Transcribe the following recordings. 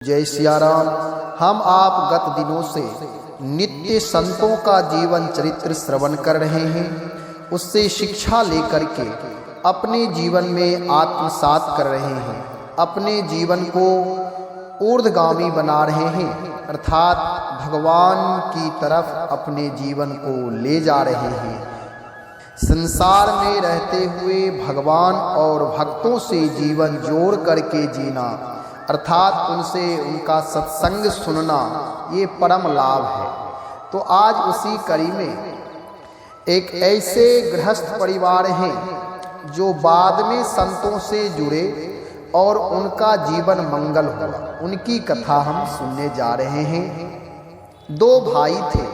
जय सिया राम। हम आप गत दिनों से नित्य संतों का जीवन चरित्र श्रवण कर रहे हैं, उससे शिक्षा लेकर के अपने जीवन में आत्मसात कर रहे हैं, अपने जीवन को ऊर्ध्वगामी बना रहे हैं, अर्थात भगवान की तरफ अपने जीवन को ले जा रहे हैं। संसार में रहते हुए भगवान और भक्तों से जीवन जोड़ करके जीना, अर्थात उनसे उनका सत्संग सुनना, ये परम लाभ है। तो आज उसी कड़ी में एक ऐसे गृहस्थ परिवार हैं जो बाद में संतों से जुड़े और उनका जीवन मंगल हुआ, उनकी कथा हम सुनने जा रहे हैं। दो भाई थे,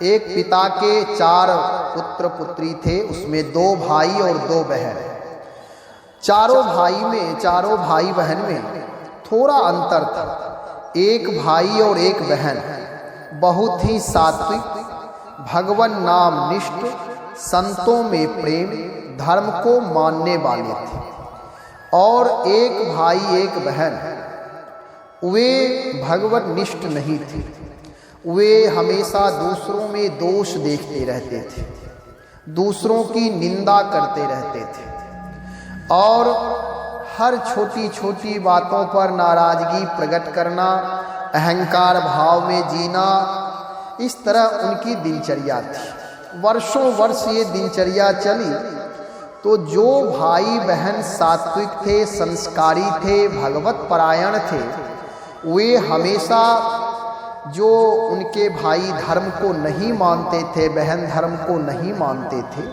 एक पिता के 4 पुत्र पुत्री थे, उसमें 2 भाई और 2 बहन। चारों भाई बहन में थोड़ा अंतर था। एक भाई और एक बहन बहुत ही सात्विक, भगवान नाम निष्ठ, संतों में प्रेम, धर्म को मानने वाले थे। और एक भाई एक बहन वे भगवान निष्ठ नहीं थे, वे हमेशा दूसरों में दोष देखते रहते थे, दूसरों की निंदा करते रहते थे और हर छोटी छोटी बातों पर नाराजगी प्रकट करना, अहंकार भाव में जीना, इस तरह उनकी दिनचर्या थी। वर्षों वर्ष ये दिनचर्या चली। तो जो भाई बहन सात्विक थे, संस्कारी थे, भगवत परायण थे, वे हमेशा जो उनके भाई धर्म को नहीं मानते थे, बहन धर्म को नहीं मानते थे,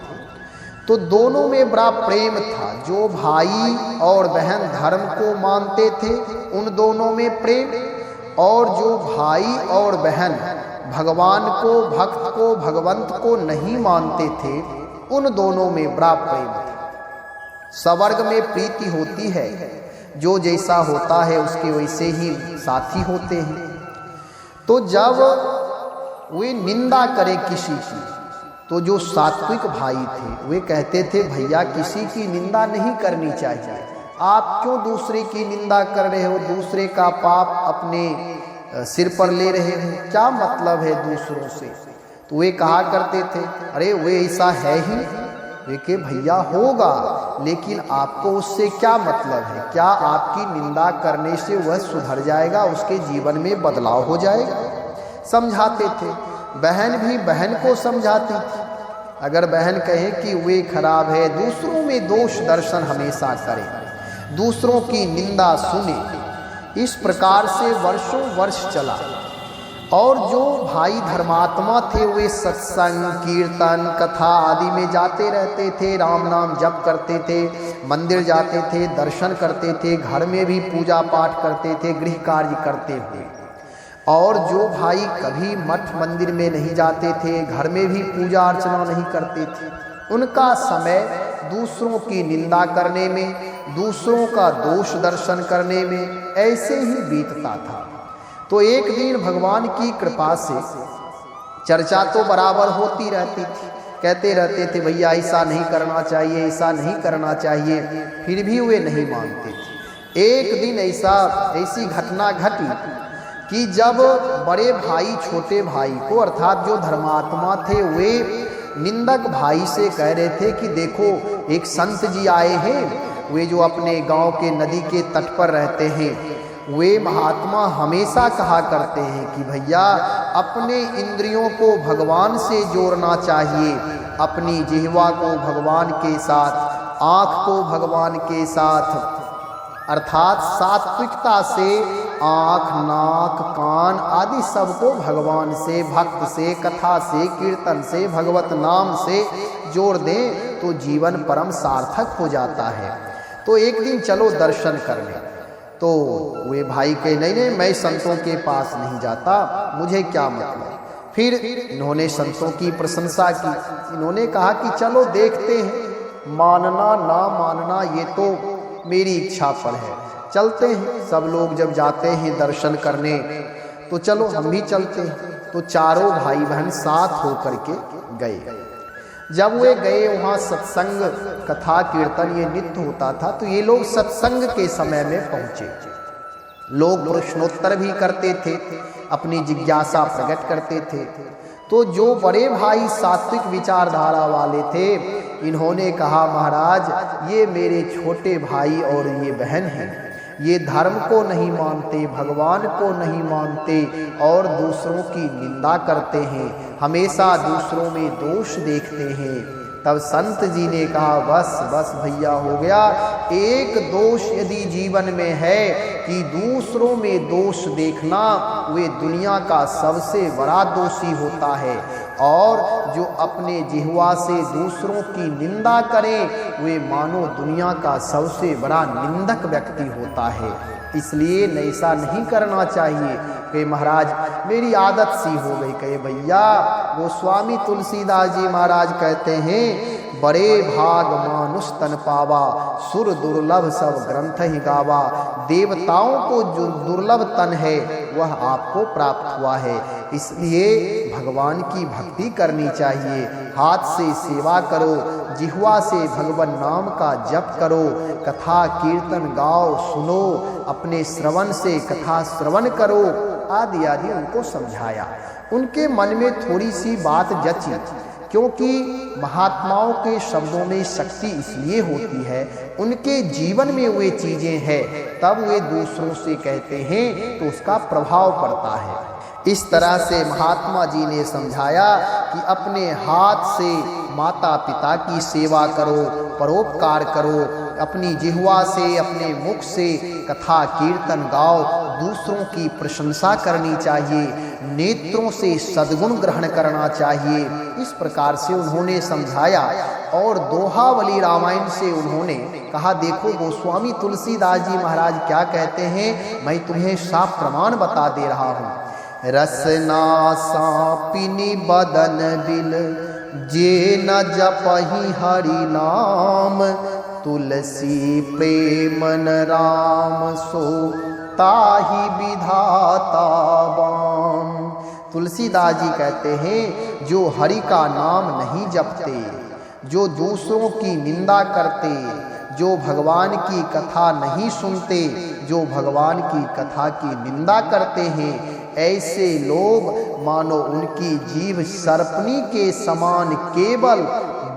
तो दोनों में बड़ा प्रेम था। जो भाई और बहन धर्म को मानते थे उन दोनों में प्रेम, और जो भाई और बहन भगवान को, भक्त को, भगवंत को नहीं मानते थे, उन दोनों में बड़ा प्रेम था। स्वर्ग में प्रीति होती है, जो जैसा होता है उसके वैसे ही साथी होते हैं। तो जब वे निंदा करें किसी की, तो जो सात्विक भाई थे वे कहते थे, भैया किसी की निंदा नहीं करनी चाहिए, आप क्यों दूसरे की निंदा कर रहे हो, दूसरे का पाप अपने सिर पर ले रहे हो, क्या मतलब है दूसरों से। तो वे कहा करते थे, अरे वे ऐसा है ही, वे के भैया होगा, लेकिन आपको उससे क्या मतलब है, क्या आपकी निंदा करने से वह सुधर जाएगा, उसके जीवन में बदलाव हो जाएगा। समझाते थे। बहन भी बहन को समझाती थी। अगर बहन कहे कि वे खराब है, दूसरों में दोष दर्शन हमेशा करें, दूसरों की निंदा सुने। इस प्रकार से वर्षों वर्ष चला। और जो भाई धर्मात्मा थे वे सत्संग, कीर्तन, कथा आदि में जाते रहते थे, राम नाम जप करते थे, मंदिर जाते थे, दर्शन करते थे, घर में भी पूजा पाठ करते थे, गृह कार्य करते हुए। और जो भाई कभी मठ मंदिर में नहीं जाते थे, घर में भी पूजा अर्चना नहीं करते थे, उनका समय दूसरों की निंदा करने में, दूसरों का दोष दर्शन करने में ऐसे ही बीतता था। तो एक दिन भगवान की कृपा से चर्चा तो बराबर होती रहती थी, कहते रहते थे भैया ऐसा नहीं करना चाहिए, ऐसा नहीं करना चाहिए, फिर भी वे नहीं मानते थे। एक दिन ऐसी घटना घटी कि जब बड़े भाई छोटे भाई को, अर्थात जो धर्मात्मा थे, वे निंदक भाई से कह रहे थे कि देखो एक संत जी आए हैं, वे जो अपने गांव के नदी के तट पर रहते हैं, वे महात्मा हमेशा कहा करते हैं कि भैया अपने इंद्रियों को भगवान से जोड़ना चाहिए, अपनी जिह्वा को भगवान के साथ, आँख को भगवान के साथ, अर्थात सात्विकता से आँख, नाक, कान आदि सबको भगवान से, भक्त से, कथा से, कीर्तन से, भगवत नाम से जोड़ दें तो जीवन परम सार्थक हो जाता है। तो एक दिन चलो दर्शन करने। तो वे भाई कहे नहीं, मैं संतों के पास नहीं जाता, मुझे क्या मतलब। फिर इन्होंने संतों की प्रशंसा की। इन्होंने कहा कि चलो देखते हैं, मानना ना मानना ये तो मेरी इच्छा पर है, चलते हैं। सब लोग जब जाते हैं दर्शन करने तो चलो हम भी चलते हैं। तो चारों भाई बहन साथ होकर के गए। जब वे गए वहाँ सत्संग, कथा, कीर्तन ये नित्य होता था। तो ये लोग सत्संग के समय में पहुँचे। लोग प्रश्नोत्तर भी करते थे, अपनी जिज्ञासा प्रकट करते थे। तो जो बड़े भाई सात्विक विचारधारा वाले थे, इन्होंने कहा महाराज ये मेरे छोटे भाई और ये बहन हैं, ये धर्म को नहीं मानते, भगवान को नहीं मानते और दूसरों की निंदा करते हैं, हमेशा दूसरों में दोष देखते हैं। तब संत जी ने कहा बस बस भैया हो गया। एक दोष यदि जीवन में है कि दूसरों में दोष देखना, वे दुनिया का सबसे बड़ा दोषी होता है। और जो अपने जिह्वा से दूसरों की निंदा करे, वे मानो दुनिया का सबसे बड़ा निंदक व्यक्ति होता है। इसलिए ऐसा नहीं करना चाहिए। कि महाराज मेरी आदत सी हो गई। कहे भैया गोस्वामी तुलसीदास जी महाराज कहते हैं, बड़े भाग मानुष तन पावा, सुर दुर्लभ सब ग्रंथ ही गावा। देवताओं को जो दुर्लभ तन है वह आपको प्राप्त हुआ है, इसलिए भगवान की भक्ति करनी चाहिए। हाथ से सेवा करो, जिह्वा से भगवान नाम का जप करो, कथा कीर्तन गाओ सुनो, अपने श्रवण से कथा श्रवण करो आदि आदि उनको समझाया। उनके मन में थोड़ी सी बात जची, क्योंकि महात्माओं के शब्दों में शक्ति इसलिए होती है, उनके जीवन में वे चीजें हैं, तब वे दूसरों से कहते हैं तो उसका प्रभाव पड़ता है। इस तरह से महात्मा जी ने समझाया कि अपने हाथ से माता पिता की सेवा करो, परोपकार करो, अपनी जिह्वा से अपने मुख से कथा कीर्तन गाओ, दूसरों की प्रशंसा करनी चाहिए, नेत्रों से सद्गुण ग्रहण करना चाहिए। इस प्रकार से उन्होंने समझाया। और दोहावली रामायण से उन्होंने कहा, देखो गोस्वामी तुलसीदास जी महाराज क्या कहते हैं, मैं तुम्हें साफ प्रमाण बता दे रहा हूँ। रसना सापिनी बदन बिल, जे न जपहि हरि नाम, तुलसी प्रेमन राम सो ताहि विधाता बाम। तुलसीदास जी कहते हैं, जो हरि का नाम नहीं जपते, जो दूसरों की निंदा करते, जो भगवान की कथा नहीं सुनते, जो भगवान की कथा की निंदा करते हैं, ऐसे लोग मानो उनकी जीभ सर्पनी के समान केवल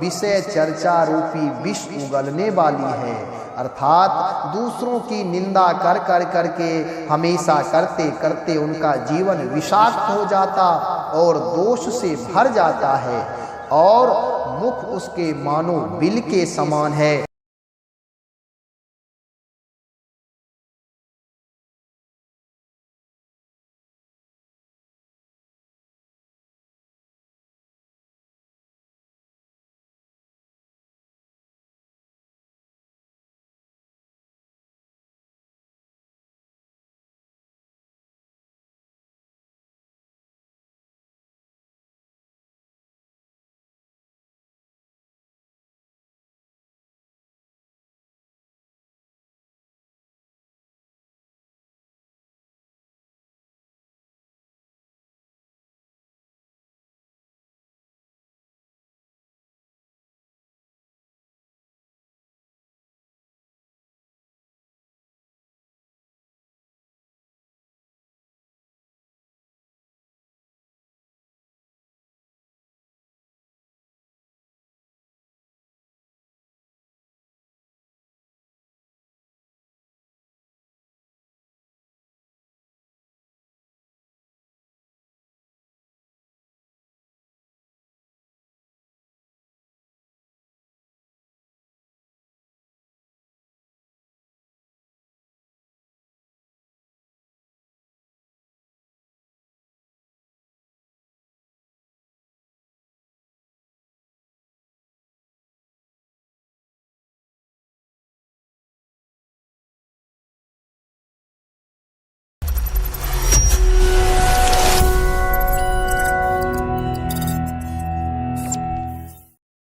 विषय चर्चा रूपी विष उगलने वाली है। अर्थात दूसरों की निंदा कर कर करके हमेशा करते करते उनका जीवन विषाक्त हो जाता और दोष से भर जाता है, और मुख उसके मानो बिल के समान है।